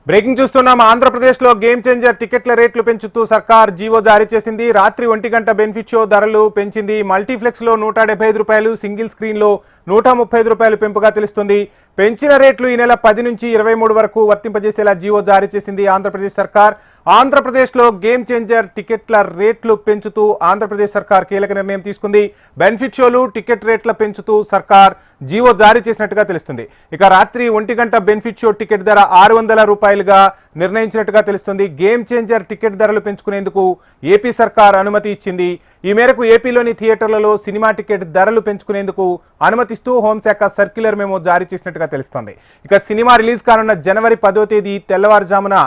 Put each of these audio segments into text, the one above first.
Breaking చూస్తున్నాం. ఆంధ్రప్రదేశ్లో game changer టికెట్ల రేట్లు పెంచుతూ సర్కార్ జీవో జారీ చేసింది. రాత్రి 1 గంట బెనిఫిట్ షో ధరలు పెంచింది. మల్టీప్లెక్స్ లో 175 రూపాయలు, సింగిల్ స్క్రీన్ లో 135 రూపాయలు పెంపుగా తెలుస్తుంది. పెంచిన రేట్లు ఈ నెల 10 నుంచి 23 వరకు వర్తింపజేసేలా జీవో జారీ చేసింది ఆంధ్రప్రదేశ్ సర్కార్. ఆంధ్రప్రదేశ్లో గేమ్ చేంజర్ టికెట్ల రేట్లు పెంచుతూ ఆంధ్రప్రదేశ్ సర్కార్ కీలక నిర్ణయం తీసుకుంది. బెనిఫిట్ షోలు టికెట్ రేట్ల పెంచుతూ సర్కార్ జీవో జారీ చేసినట్టుగా తెలుస్తుంది. ఇక రాత్రి 1 గంట బెనిఫిట్ షో టికెట్ ధర 600 రూపాయలుగా నిర్ణయించినట్టుగా తెలుస్తుంది. గేమ్ చేంజర్ టికెట్ ధరలు పెంచుకునేందుకు ఏపీ సర్కార్ అనుమతి ఇచ్చింది. ఈ మేరకు ఏపీలోని థియేటర్లలో సినిమా టికెట్ ధరలు పెంచుకునేందుకు అనుమతిస్తూ హోంశాఖ సర్క్యులర్ మెమో జారీ చేసినట్టుగా తెలుస్తోంది. ఇక సినిమా రిలీజ్ కానున్న జనవరి 10వ తేదీ తెల్లవారుజామున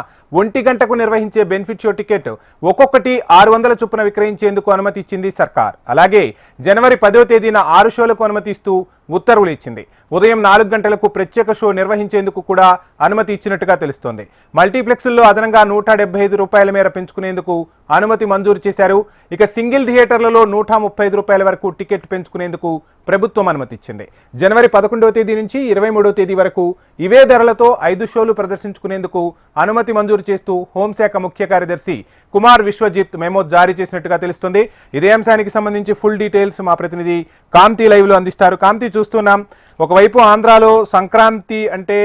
1 గంటకు నిర్వహించే బెనిఫిట్ షో టికెట్ ఒక్కొక్కటి 600 చొప్పున విక్రయించేందుకు అనుమతి ఇచ్చింది సర్కార్. అలాగే జనవరి 10వ తేదీన 6 షోలకు అనుమతి ఇస్తూ ఉత్తర్వులు ఇచ్చింది. ఉదయం 4 గంటలకు ప్రత్యేక షో నిర్వహించేందుకు కూడా అనుమతి ఇచ్చినట్టుగా తెలుస్తోంది. మల్టీప్లెక్స్ల్లో అదనంగా 175 రూపాయల మేర పెంచుకునేందుకు అనుమతి మంజూరు చేశారు. ఇక సింగిల్ థియేటర్లలో 135 రూపాయల వరకు టికెట్ పెంచుకునేందుకు ప్రభుత్వం అనుమతి ఇచ్చింది. జనవరి 11వ తేదీ నుంచి 23వ తేదీ వరకు ఇవే ధరలతో 5 షోలు ప్రదర్శించుకునేందుకు అనుమతి మంజూరు చేస్తూ హోంశాఖ ముఖ్య కార్యదర్శి కుమార్ విశ్వజిత్ మెమో జారీ చేసినట్టుగా తెలుస్తుంది. ఇదే అంశానికి సంబంధించి ఫుల్ డీటెయిల్స్ మా ప్రతినిధి కాంతి లైవ్ లో అందిస్తారు. కాంతి, చూస్తున్నాం ఒకవైపు ఆంధ్రాలో సంక్రాంతి అంటే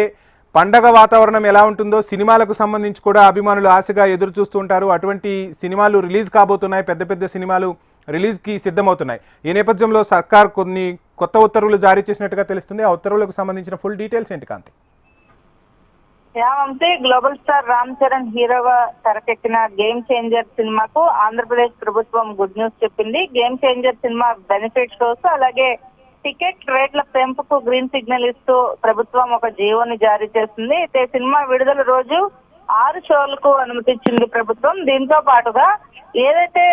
పండగ వాతావరణం ఎలా ఉంటుందో సినిమాలకు సంబంధించి కూడా అభిమానులు ఆశగా ఎదురు చూస్తూ ఉంటారు. అటువంటి సినిమాలు రిలీజ్ కాబోతున్నాయి, పెద్ద పెద్ద సినిమాలు రిలీజ్కి సిద్ధమవుతున్నాయి. ఈ నేపథ్యంలో సర్కార్ కొన్ని కొత్త ఉత్తర్వులు జారీ చేసినట్టుగా తెలుస్తుంది. ఆ ఉత్తర్వులకు సంబంధించిన ఫుల్ డీటెయిల్స్ ఏంటి కాంతి? యావంతే గ్లోబల్ స్టార్ రామ్ చరణ్ హీరోగా తెరకెక్కిన గేమ్ చేంజర్ సినిమాకు ఆంధ్రప్రదేశ్ ప్రభుత్వం గుడ్ న్యూస్ చెప్పింది. Game changer cinema benefit shows అలాగే టికెట్ రేట్ల పెంపుకు గ్రీన్ సిగ్నల్ ఇస్తూ ప్రభుత్వం ఒక జీవోని జారీ చేస్తుంది. అయితే సినిమా విడుదల రోజు 6 షోలకు అనుమతిచ్చింది ప్రభుత్వం. దీంతో పాటుగా ఏదైతే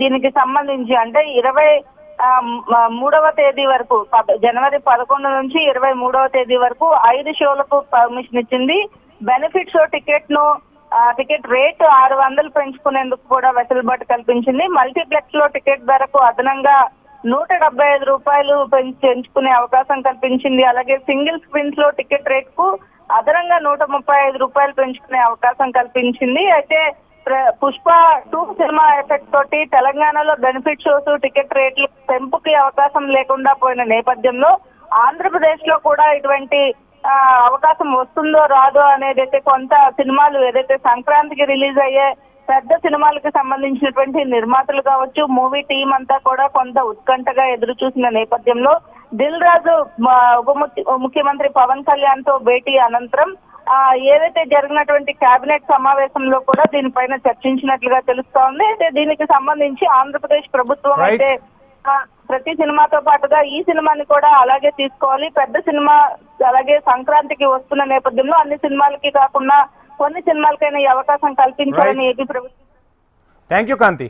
దీనికి సంబంధించి అంటే 23వ తేదీ వరకు జనవరి 11 నుంచి 23వ తేదీ వరకు 5 షోలకు పర్మిషన్ ఇచ్చింది. బెనిఫిట్ షో టికెట్ రేటు 600 పెంచుకునేందుకు కూడా వెసులుబాటు కల్పించింది. మల్టీప్లెక్స్ లో టికెట్ ధరకు అదనంగా 175 రూపాయలు పెంచుకునే అవకాశం కల్పించింది. అలాగే సింగిల్ స్క్రీన్స్ లో టికెట్ రేట్ కు అదనంగా 135 రూపాయలు పెంచుకునే అవకాశం కల్పించింది. అయితే పుష్ప 2 సినిమా ఎఫెక్ట్ తోటి తెలంగాణలో బెనిఫిట్ షోస్ టికెట్ రేట్లు పెంపుకి అవకాశం లేకుండా పోయిన నేపథ్యంలో ఆంధ్రప్రదేశ్ లో కూడా ఇటువంటి అవకాశం వస్తుందో రాదో అనేది అయితే కొంత సినిమాలు ఏదైతే సంక్రాంతికి రిలీజ్ అయ్యే పెద్ద సినిమాలకు సంబంధించినటువంటి నిర్మాతలు కావచ్చు, మూవీ టీం అంతా కూడా కొంత ఉత్కంఠగా ఎదురు చూసిన నేపథ్యంలో దిల్ రాజు ముఖ్యమంత్రి పవన్ కళ్యాణ్ తో భేటీ అనంతరం ఏదైతే జరిగినటువంటి కేబినెట్ సమావేశంలో కూడా దీనిపైన చర్చించినట్లుగా తెలుస్తోంది. అయితే దీనికి సంబంధించి ఆంధ్రప్రదేశ్ ప్రభుత్వం అయితే ప్రతి సినిమాతో పాటుగా ఈ సినిమాని కూడా అలాగే తీసుకోవాలి, పెద్ద సినిమా అలాగే సంక్రాంతికి వస్తున్న నేపథ్యంలో అన్ని సినిమాలకి కాకుండా కొన్ని సినిమాలకైనా ఈ అవకాశం కల్పించాలని ఏపీ ప్రభుత్వం. Thank you Kanthi.